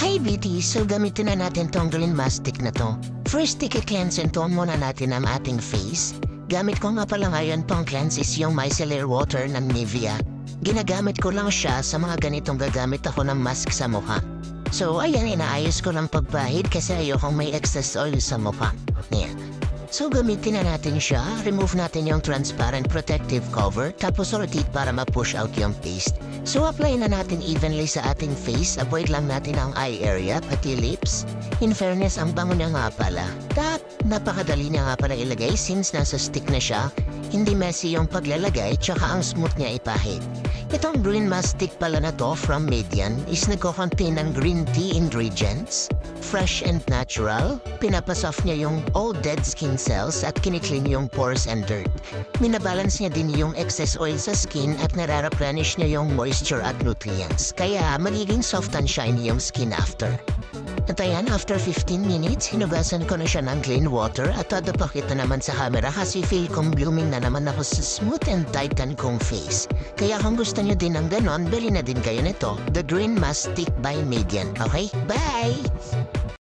Hi BT, so gamitin na natin tong Green Mastic na to. First, i-cleanse and tone muna natin ang ating face. Gamit ko nga pala ngayon pang cleanse is yung micellar water ng Nivea. Ginagamit ko lang siya sa mga ganitong gagamit ako ng mask sa mukha. So ayan, inaayos ko lang pagpahid kasi ayokong may excess oil sa mukha. Ayan. So gamitin na natin siya, remove natin yung transparent protective cover, tapos rotate para ma-push out yung paste. So apply na natin evenly sa ating face, avoid lang natin ang eye area, pati lips. In fairness, ang bango niya nga pala. Napakadali niya nga pala ilagay since nasa stick na siya, hindi messy yung paglalagay, tsaka ang smooth niya ipahid. Itong Green Mastic pala na to from Median is nagko-contain ng green tea ingredients, fresh and natural, pinapasoft niya yung all dead skin cells at kinikling yung pores and dirt. Minabalance niya din yung excess oil sa skin at nare-replenish niya yung moisture at nutrients. Kaya magiging soft and shiny yung skin after. At ayan, after 15 minutes, hinugasan ko na siya ng clean water at todo pakita naman sa camera kasi feel kong blooming na naman ako sa smooth and tighten kong face. Kaya kung gusto niyo din ng ganon, bili na din kayo nito, The Green Mastic by Median. Okay? Bye!